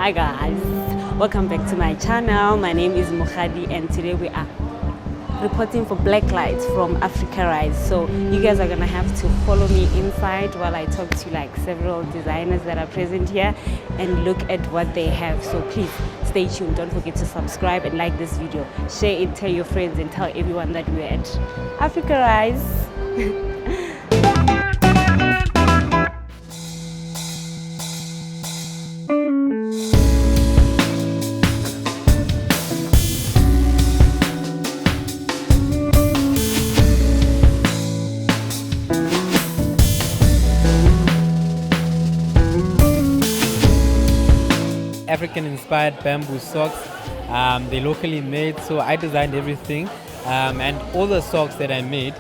Hi guys, welcome back to my channel. My name is Mokgadi and today we are reporting for Blacklight from Africa Rise. So you guys are gonna have to follow me inside while I talk to like several designers that are present here and look at what they have. So please stay tuned. Don't forget to subscribe and like this video. Share it, tell your friends and tell everyone that we're at Africa Rise. African-inspired bamboo socks. They're locally made, so I designed everything. And all the socks that I made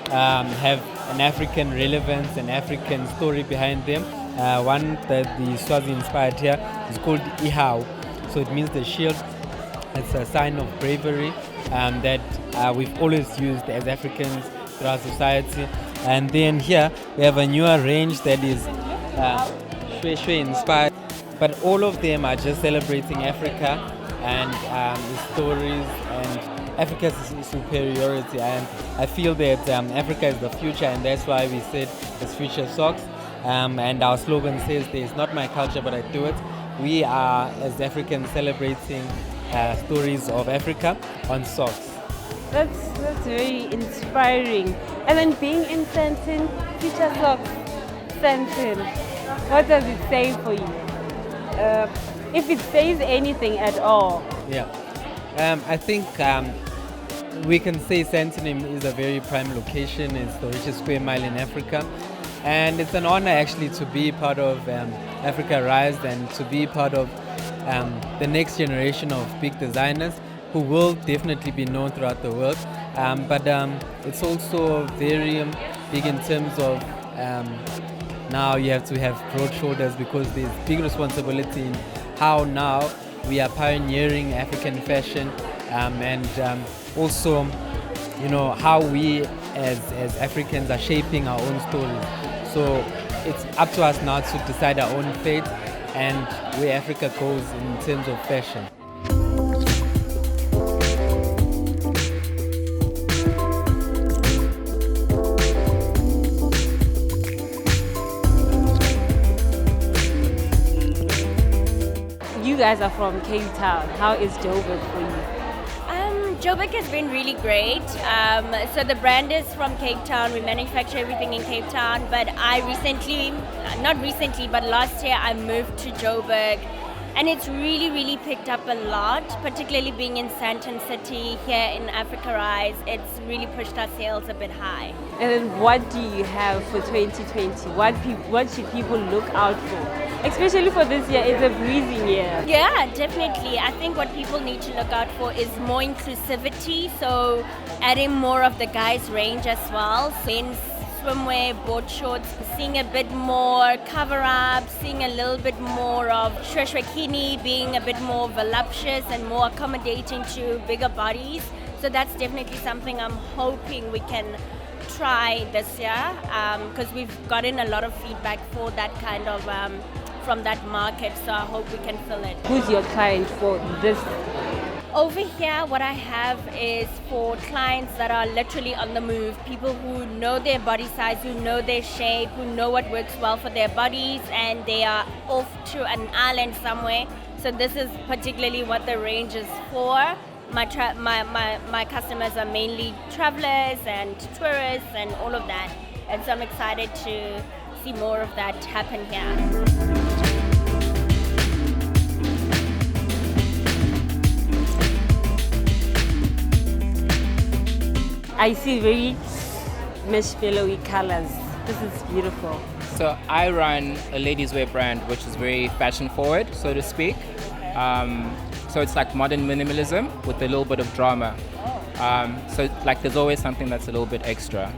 have an African relevance, an African story behind them. One that the Swazi inspired here is called Ihau. So it means the shield. It's a sign of bravery that we've always used as Africans throughout society. And then here we have a newer range that is Shwe Shwe inspired. But all of them are just celebrating Africa and the stories and Africa's superiority. And I feel that Africa is the future, and that's why we said it's future socks. And our slogan says, "It's not my culture, but I do it." We are, as Africans, celebrating stories of Africa on socks. That's very inspiring. And then being in Sandton, future socks, Sandton. What does it say for you? If it says anything at all. Yeah, I think we can say Sandton is a very prime location. It's the richest square mile in Africa, and it's an honor actually to be part of Africa Rise and to be part of the next generation of big designers who will definitely be known throughout the world. But it's also very big in terms of now you have to have broad shoulders because there's big responsibility in how now we are pioneering African fashion and also, you know, how we as Africans are shaping our own stories. So it's up to us now to decide our own fate and where Africa goes in terms of fashion. You guys are from Cape Town. How is Joburg for you? Joburg has been really great. So the brand is from Cape Town. We manufacture everything in Cape Town. But but last year I moved to Joburg. And it's really picked up a lot, particularly being in Sandton City here in Africa Rise. It's really pushed our sales a bit high. And then what do you have for 2020? What should people look out for? Especially for this year, it's a breezy year. Yeah, definitely. I think what people need to look out for is more inclusivity. So adding more of the guys' range as well. Men's swimwear, board shorts, seeing a bit more cover-up, seeing a little bit more of shweshwekini, being a bit more voluptuous and more accommodating to bigger bodies. So that's definitely something I'm hoping we can try this year because we've gotten a lot of feedback for that kind of from that market, so I hope we can fill it. Who's your client for this? Over here, what I have is for clients that are literally on the move, people who know their body size, who know their shape, who know what works well for their bodies, and they are off to an island somewhere. So this is particularly what the range is for. My customers are mainly travelers and tourists and all of that. And so I'm excited to see more of that happen here. I see very marshmallowy colors. This is beautiful. So I run a ladies' wear brand which is very fashion forward, so to speak. So it's like modern minimalism with a little bit of drama. So like there's always something that's a little bit extra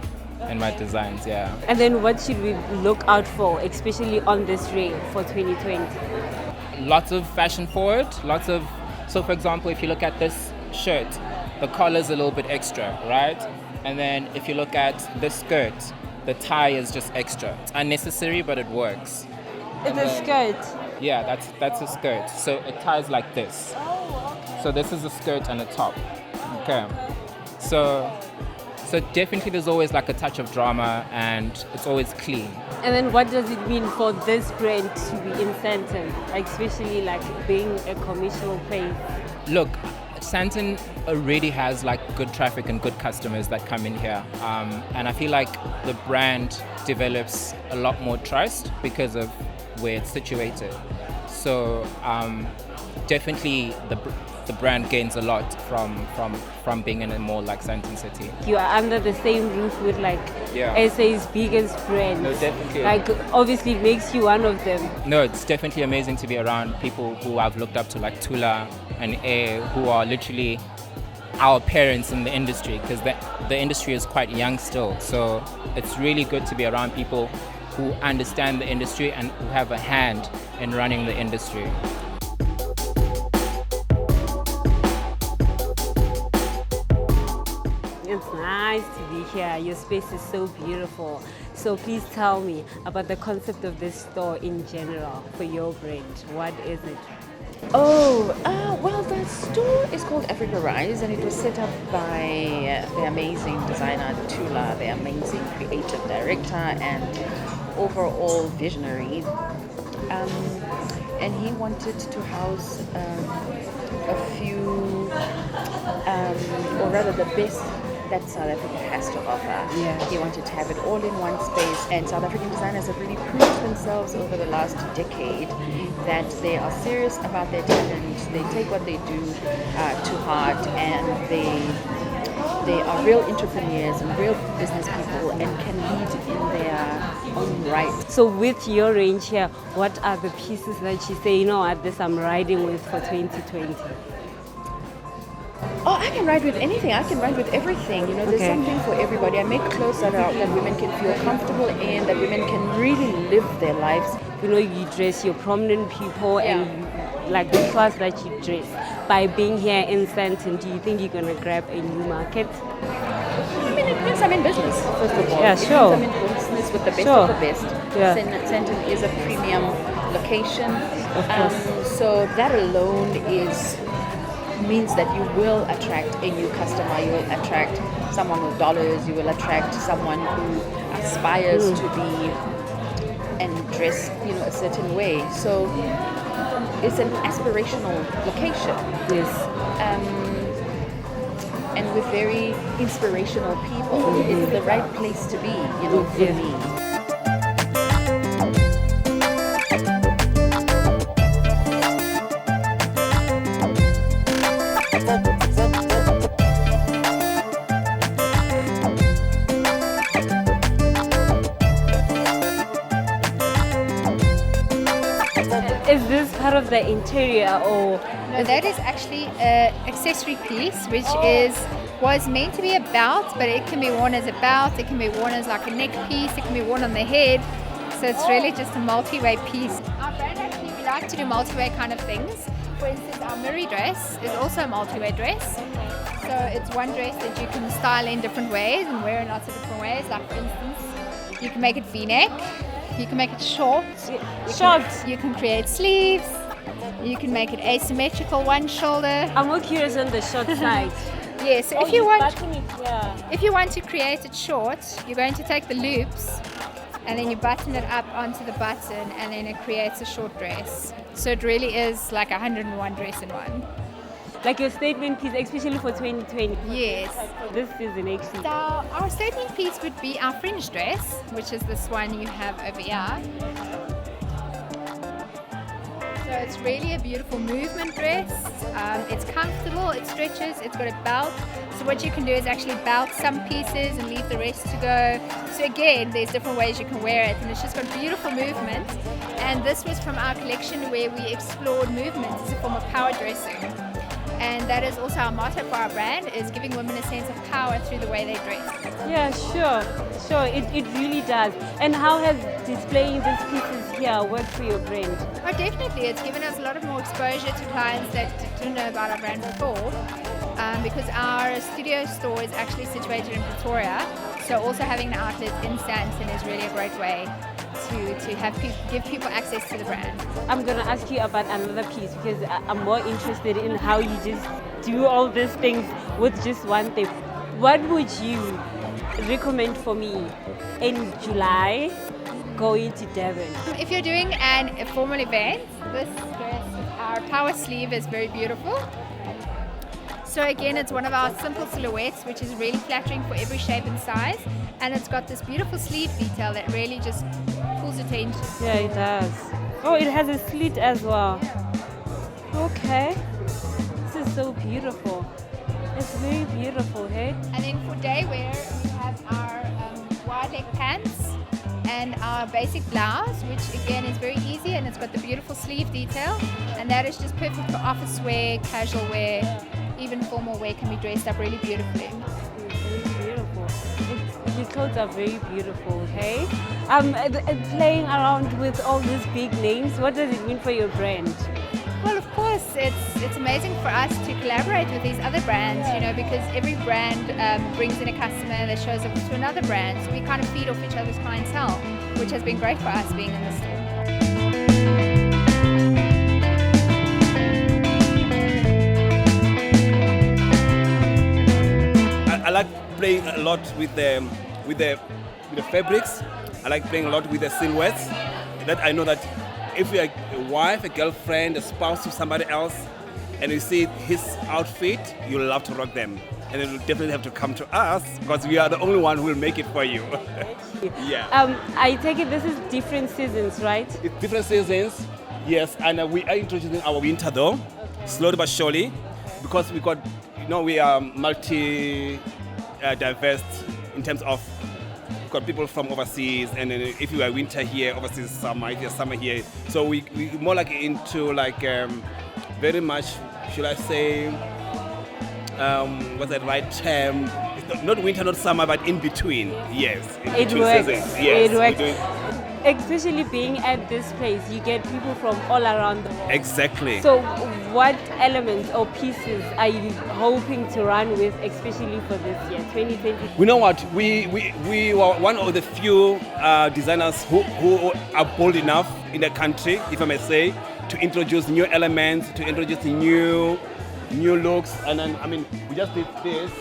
in my designs, yeah. And then what should we look out for, especially on this range for 2020? Lots of fashion forward, so for example, if you look at this shirt, the collar's a little bit extra, right? And then if you look at this skirt, the tie is just extra. It's unnecessary, but it works. It's a skirt. Yeah, that's a skirt. So it ties like this. So this is a skirt and a top. Okay. So definitely there's always like a touch of drama and it's always clean. And then what does it mean for this brand to be in Sandton, like especially like being a commercial place? Look, Sandton already has like good traffic and good customers that come in here. And I feel like the brand develops a lot more trust because of where it's situated. So definitely the brand gains a lot from being in a mall like Sandton City. You are under the same roof with like Yeah. SA's biggest brands. No, definitely. Like obviously it makes you one of them. No, it's definitely amazing to be around people who I've looked up to like Thula and Air, who are literally our parents in the industry, because the industry is quite young still. So it's really good to be around people who understand the industry and who have a hand in running the industry. It's nice to be here. Your space is so beautiful. So please tell me about the concept of this store in general for your brand. What is it? Well, the store is called Africa Rise, and it was set up by the amazing designer Thula, the amazing creative director and overall visionary. And he wanted to house a few, or rather the best that South Africa has to offer. Yeah. He wanted to have it all in one space, and South African designers have really proved themselves over the last decade that they are serious about their talent. They take what they do to heart, and they are real entrepreneurs and real business people and can lead in their own right. So with your range here, what are the pieces that you say, you know what, this I'm riding with for 2020? Oh, I can ride with anything. I can ride with everything. You know, there's Okay. something for everybody. I make clothes that women can feel comfortable in, that women can really live their lives. You know, you dress your prominent people Yeah. and like the class that you dress. By being here in Sandton, do you think you're going to grab a new market? I mean, it means I'm in business, first of all. Yeah, It sure. means I'm in business with the best Sure. of the best. Yeah. Sandton is a premium location. Of course. So that alone means that you will attract a new customer, you will attract someone with dollars, you will attract someone who aspires to be and dress, you know, a certain way. So it's an aspirational location. Yes. And with very inspirational people. It's the right place to be, you know, for Yeah. me. Is this part of the interior or? No, that is actually an accessory piece, which was meant to be a belt, but it can be worn as a belt, it can be worn as like a neck piece, it can be worn on the head. So it's really just a multi-way piece. Our brand actually, we like to do multi-way kind of things. For instance, our Murray dress is also a multi-way dress. So it's one dress that you can style in different ways and wear in lots of different ways. Like for instance, you can make it V-neck, you can make it short, you can create sleeves, you can make it asymmetrical one shoulder. I'm more curious on the short side. Yeah, so Oh, if you want button it here. if you want to create it short, you're going to take the loops and then you button it up onto the button and then it creates a short dress. So it really is like 101 dress in one. Like your statement piece, especially for 2020. Yes. This season actually. So our statement piece would be our fringe dress, which is this one you have over here. So it's really a beautiful movement dress. It's comfortable, it stretches, it's got a belt. So what you can do is actually belt some pieces and leave the rest to go. So again, there's different ways you can wear it, and it's just got beautiful movement. And this was from our collection where we explored movement as a form of power dressing. And that is also our motto for our brand, is giving women a sense of power through the way they dress. Yeah, sure. It really does. And how has displaying these pieces here worked for your brand? Oh, definitely. It's given us a lot of more exposure to clients that didn't know about our brand before, because our studio store is actually situated in Pretoria. So also having an outlet in Sandton is really a great way to give people access to the brand. I'm gonna ask you about another piece because I'm more interested in how you just do all these things with just one thing. What would you recommend for me in July going to Devon? If you're doing a formal event, this dress, our power sleeve is very beautiful. So again, it's one of our simple silhouettes, which is really flattering for every shape and size. And it's got this beautiful sleeve detail that really just pulls attention. Yeah, it does. Oh, it has a slit as well. Okay. This is so beautiful. It's very beautiful, hey? And then for day wear, we have our wide leg pants and our basic blouse, which again is very easy, and it's got the beautiful sleeve detail. And that is just perfect for office wear, casual wear, even formal wear can be dressed up really beautifully. Very beautiful. The clothes are very beautiful, hey? Playing around with all these big names, what does it mean for your brand? Well, of course, it's amazing for us to collaborate with these other brands, you know, because every brand brings in a customer that shows up to another brand. So we kind of feed off each other's clientele, which has been great for us being in the store. I like playing a lot with the fabrics. I like playing a lot with the silhouettes. That I know that if you're a wife, a girlfriend, a spouse to somebody else, and you see his outfit, you'll love to rock them. And then you'll definitely have to come to us because we are the only one who will make it for you. Yeah. I take it this is different seasons, right? It's different seasons, yes. And we are introducing our winter though, slowly but surely, because we got, you know, we are diverse in terms of we've got people from overseas, and then if you are winter here, overseas summer, if you're summer here. So we more like into like very much, should I say, what's that right term? It's not winter, not summer, but in between. Yes, in It between works. seasons. Yes, It works. we're doing- Especially being at this place, you get people from all around the world. Exactly. So what elements or pieces are you hoping to run with, especially for this year, 2020? We know what we were one of the few designers who are bold enough in the country, if I may say, to introduce new elements, to introduce new looks, and then I mean we just did this.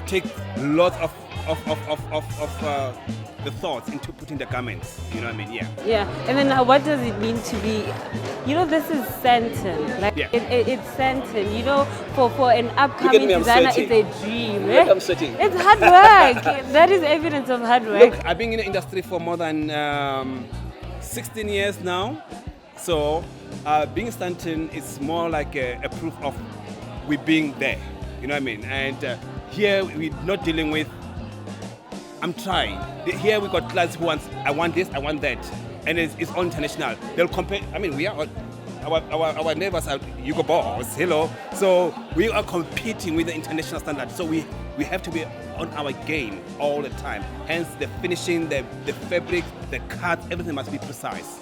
Take lots of the thoughts into putting the garments. You know what I mean? Yeah. Yeah, and then what does it mean to be, you know, this is Sandton, like Yeah. it's Sandton, you know, for an upcoming me, I'm designer, sweating. it's a dream. Look, I'm sweating. It's hard work. That is evidence of hard work. Look, I've been in the industry for more than 16 years now. So being Sandton is more like a proof of we being there. You know what I mean? And here we're not dealing with, I'm trying. Here we got clients who want, I want this, I want that. And it's all international. They'll compare, I mean, we are, our neighbors are Hugo Boss, hello. So we are competing with the international standard. So we have to be on our game all the time. Hence the finishing, the fabric, the cut, everything must be precise.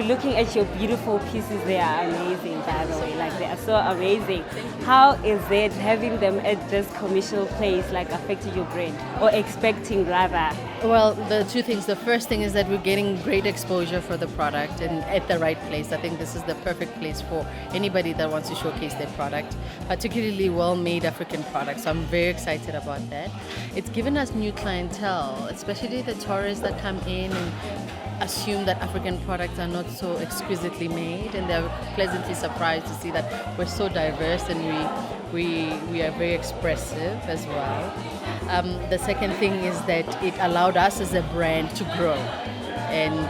Looking at your beautiful pieces, they are amazing, by the way. Like, they are so amazing. How is it having them at this commercial place, like, affecting your brand, or expecting rather? Well, the two things. The first thing is that we're getting great exposure for the product and at the right place. I think this is the perfect place for anybody that wants to showcase their product, particularly well-made African products. So I'm very excited about that. It's given us new clientele, especially the tourists that come in and assume that African products are not so exquisitely made, and they're pleasantly surprised to see that we're so diverse and we are very expressive as well. The second thing is that it allowed us as a brand to grow, and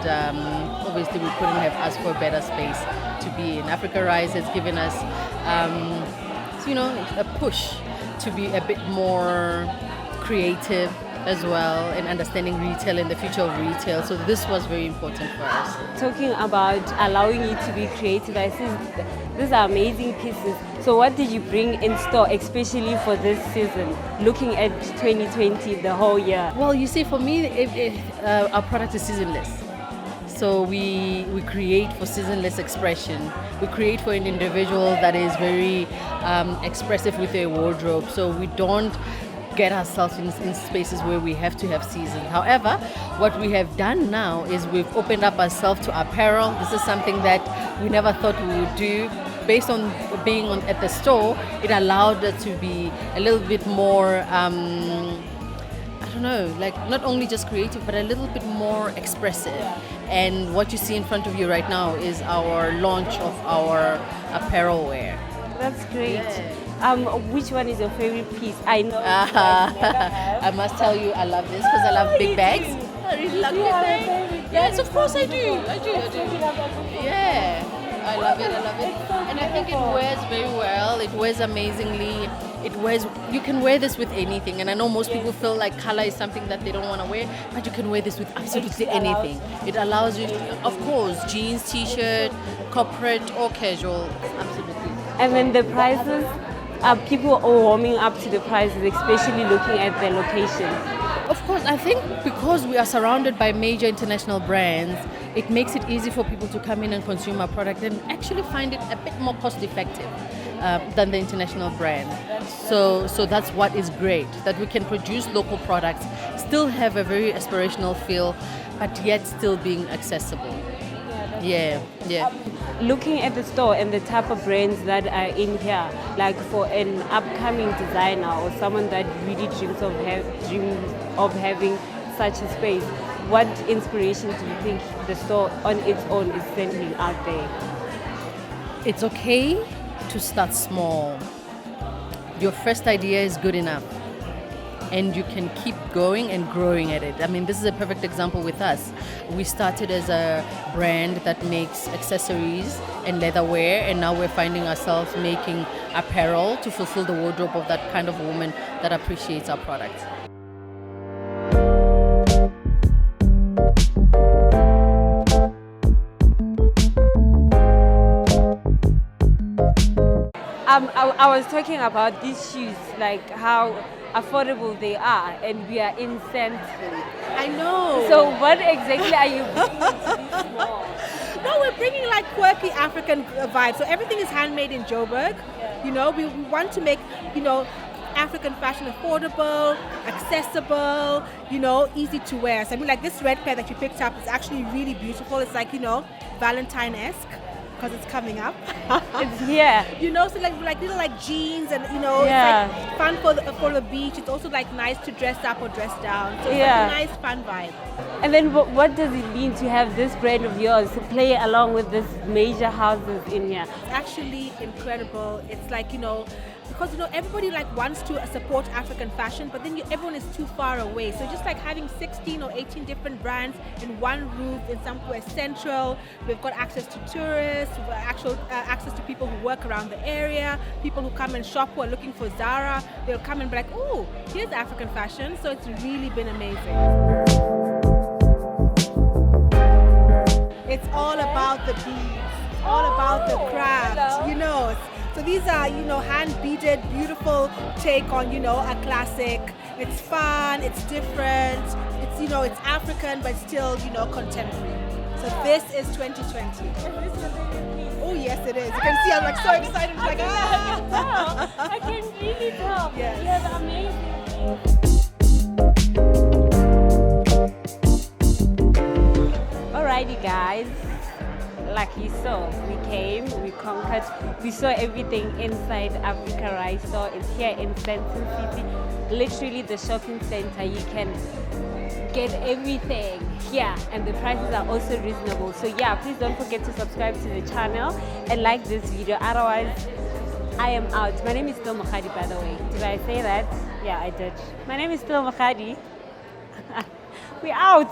obviously we couldn't have asked for a better space to be in. Africa Rise has given us a push to be a bit more creative as well, and understanding retail and the future of retail. So this was very important for us. Talking about allowing you to be creative, I think these are amazing pieces. So what did you bring in store, especially for this season, looking at 2020, the whole year? Well, you see, for me, our product is seasonless. So we create for seasonless expression. We create for an individual that is very expressive with their wardrobe. So we don't get ourselves in spaces where we have to have seasons. However, what we have done now is we've opened up ourselves to apparel. This is something that we never thought we would do. Based on being at the store, it allowed us to be a little bit more I don't know, like not only just creative, but a little bit more expressive. And what you see in front of you right now is our launch of our apparel wear. That's great. Yeah. Which one is your favorite piece? I know. I must tell you, I love this because I love big bags. I really love big bags. Yes, of course I do. I do. Yeah, I love it. And I think it wears very well. It wears amazingly. You can wear this with anything, and I know most people feel like color is something that they don't want to wear, but you can wear this with absolutely anything. It allows you, of course, jeans, t-shirt, corporate or casual, absolutely. And then the prices, people are warming up to the prices, especially looking at the location. Of course, I think because we are surrounded by major international brands, it makes it easy for people to come in and consume our product and actually find it a bit more cost effective than the international brand. So that's what is great, that we can produce local products, still have a very aspirational feel, but yet still being accessible. Yeah. Looking at the store and the type of brands that are in here, like for an upcoming designer or someone that really dreams of having such a space, what inspiration do you think the store on its own is sending out there? It's okay to start small. Your first idea is good enough, and you can keep going and growing at it. I mean, this is a perfect example with us. We started as a brand that makes accessories and leatherware, and now we're finding ourselves making apparel to fulfill the wardrobe of that kind of woman that appreciates our products. I was talking about these shoes, like how affordable they are, and we are in Sandton. I know. So what exactly are you bringing to this mall? No, we're bringing like quirky African vibes. So everything is handmade in Joburg. Yeah. You know, we want to make, African fashion affordable, accessible, easy to wear. So I mean, like this red pair that you picked up is actually really beautiful. It's like, Valentine-esque, because it's coming up. It's here. So like little like jeans and it's like fun for the beach. It's also like nice to dress up or dress down. So it's like a nice fun vibe. And then what does it mean to have this brand of yours to play along with these major houses in here? It's actually incredible. It's like, because everybody like wants to support African fashion, but then everyone is too far away. So just like having 16 or 18 different brands in one roof in somewhere central, we've got access to tourists, we've got actual access to people who work around the area, people who come and shop who are looking for Zara. They'll come and be like, oh, here's African fashion. So it's really been amazing. It's all about the beads, all about the craft, So these are, hand-beaded, beautiful take on, a classic. It's fun, it's different, it's African, but still, contemporary. So this is 2020. Oh yes, it is. You can see I'm like so excited. Like, I can really tell. Yes. You have amazing. Alrighty guys, like you saw, we came, we conquered, we saw everything inside Africa Rise store. It's here in Sandton City, literally the shopping center. You can get everything here and the prices are also reasonable. So yeah, please don't forget to subscribe to the channel and like this video. Otherwise, I am out. My name is still Mokgadi, by the way. Did I say that? Yeah, I did. My name is still Mokgadi. We're out.